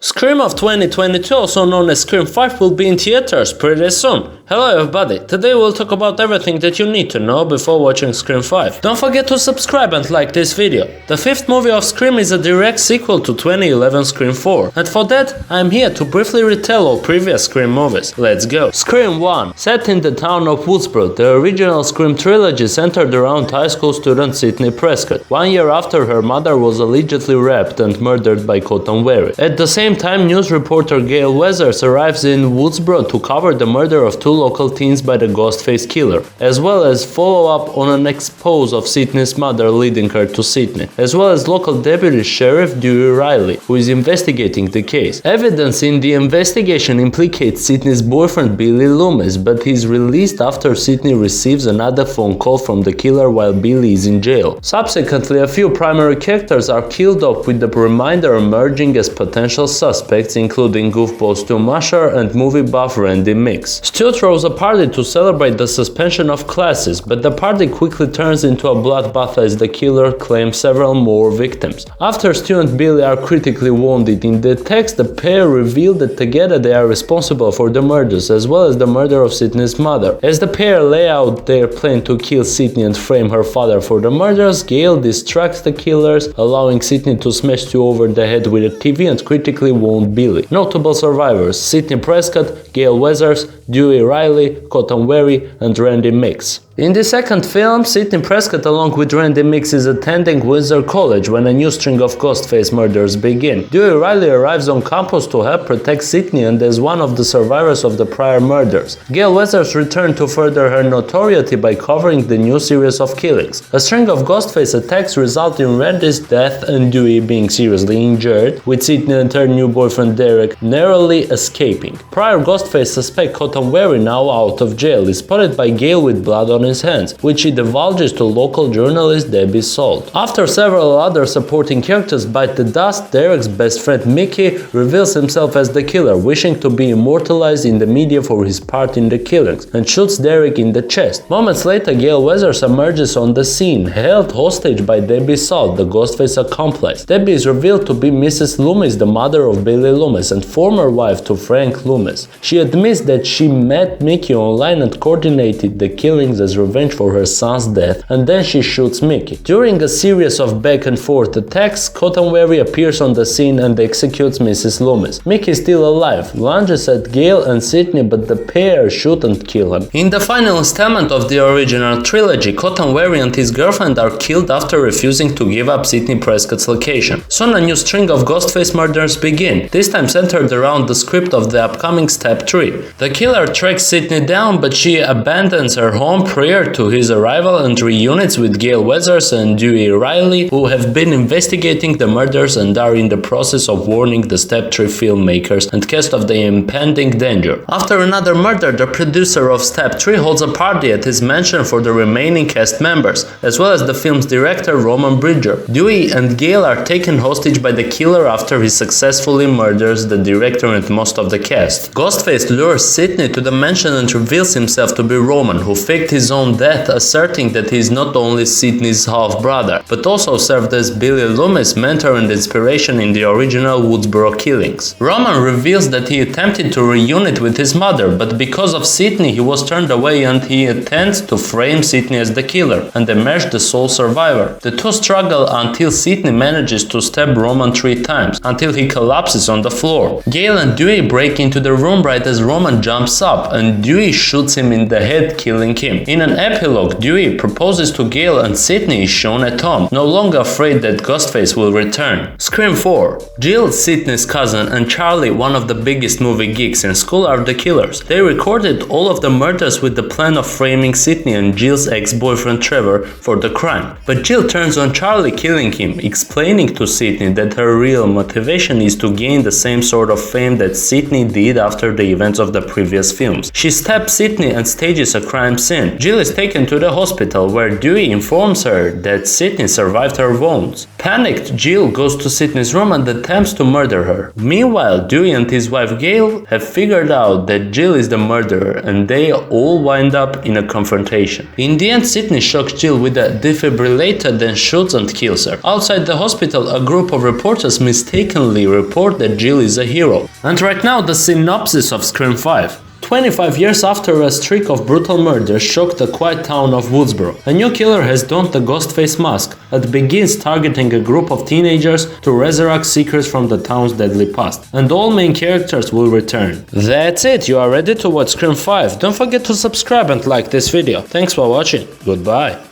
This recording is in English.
Scream of 2022, also known as Scream 5, will be in theaters pretty soon. Hello everybody, today we'll talk about everything that you need to know before watching Scream 5. Don't forget to subscribe and like this video. The fifth movie of Scream is a direct sequel to 2011 Scream 4, and for that I'm here to briefly retell all previous Scream movies. Let's go! Scream 1. Set in the town of Woodsboro, the original Scream trilogy centered around high school student Sidney Prescott, 1 year after her mother was allegedly raped and murdered by Cotton Wary. At the same time, news reporter Gale Weathers arrives in Woodsboro to cover the murder of two local teens by the Ghostface killer, as well as follow up on an expose of Sidney's mother leading her to Sidney, as well as local deputy sheriff Dewey Riley, who is investigating the case. Evidence in the investigation implicates Sidney's boyfriend Billy Loomis, but he's released after Sidney receives another phone call from the killer while Billy is in jail. Subsequently, a few primary characters are killed off, with the remainder emerging as potential suspects, including goofball Stu Masher and movie buff Randy Mix. Stu throws a party to celebrate the suspension of classes, but the party quickly turns into a bloodbath as the killer claims several more victims. After Stu and Billy are critically wounded in the text, the pair reveal that together they are responsible for the murders, as well as the murder of Sidney's mother. As the pair lay out their plan to kill Sidney and frame her father for the murders, Gale distracts the killers, allowing Sidney to smash Stu over the head with a TV and critically wound Billy. Notable survivors: Sidney Prescott, Gale Weathers, Dewey Riley, Cotton Wary, and Randy Mix. In the second film, Sidney Prescott along with Randy Mix is attending Windsor College when a new string of Ghostface murders begin. Dewey Riley arrives on campus to help protect Sidney and is one of the survivors of the prior murders. Gale Weathers returned to further her notoriety by covering the new series of killings. A string of Ghostface attacks result in Randy's death and Dewey being seriously injured, with Sidney and her new boyfriend Derek narrowly escaping. Prior Ghostface suspect Cotton Wary, now out of jail, is spotted by Gale with blood on his hands, which he divulges to local journalist Debbie Salt. After several other supporting characters bite the dust, Derek's best friend Mickey reveals himself as the killer, wishing to be immortalized in the media for his part in the killings, and shoots Derek in the chest. Moments later, Gale Weathers emerges on the scene, held hostage by Debbie Salt, the Ghostface accomplice. Debbie is revealed to be Mrs. Loomis, the mother of Billy Loomis and former wife to Frank Loomis. She admits that she met Mickey online and coordinated the killings as revenge for her son's death, and then she shoots Mickey. During a series of back and forth attacks, Cotton Wary appears on the scene and executes Mrs. Loomis. Mickey is still alive, lunges at Gale and Sidney, but the pair shoot and kill him. In the final installment of the original trilogy, Cotton Wary and his girlfriend are killed after refusing to give up Sidney Prescott's location. Soon a new string of Ghostface murders begin, this time centered around the script of the upcoming Step 3. The killer tracks Sidney down, but she abandons her home prior to his arrival and reunites with Gale Weathers and Dewey Riley, who have been investigating the murders and are in the process of warning the Step 3 filmmakers and cast of the impending danger. After another murder, the producer of Step 3 holds a party at his mansion for the remaining cast members, as well as the film's director Roman Bridger. Dewey and Gale are taken hostage by the killer after he successfully murders the director and most of the cast. Ghostface lures Sidney to the mansion and reveals himself to be Roman, who faked his own death, asserting that he is not only Sidney's half-brother, but also served as Billy Loomis' mentor and inspiration in the original Woodsboro killings. Roman reveals that he attempted to reunite with his mother, but because of Sidney he was turned away, and he intends to frame Sidney as the killer and emerge the sole survivor. The two struggle until Sidney manages to stab Roman 3 times, until he collapses on the floor. Gale and Dewey break into the room right as Roman jumps up, and Dewey shoots him in the head, killing him. In an epilogue, Dewey proposes to Gale and Sidney is shown at home, no longer afraid that Ghostface will return. Scream 4. Jill, Sidney's cousin, and Charlie, one of the biggest movie geeks in school, are the killers. They recorded all of the murders with the plan of framing Sidney and Jill's ex-boyfriend Trevor for the crime. But Jill turns on Charlie, killing him, explaining to Sidney that her real motivation is to gain the same sort of fame that Sidney did after the events of the previous films. She stabs Sidney and stages a crime scene. Jill Jill is taken to the hospital where Dewey informs her that Sydney survived her wounds. Panicked, Jill goes to Sydney's room and attempts to murder her. Meanwhile, Dewey and his wife Gail have figured out that Jill is the murderer and they all wind up in a confrontation. In the end, Sydney shocks Jill with a defibrillator, then shoots and kills her. Outside the hospital, a group of reporters mistakenly report that Jill is a hero. And right now, the synopsis of Scream 5. 25 years after a streak of brutal murders shocked the quiet town of Woodsboro, a new killer has donned the ghost face mask that begins targeting a group of teenagers to resurrect secrets from the town's deadly past, and all main characters will return. That's it, you are ready to watch Scream 5. Don't forget to subscribe and like this video. Thanks for watching. Goodbye.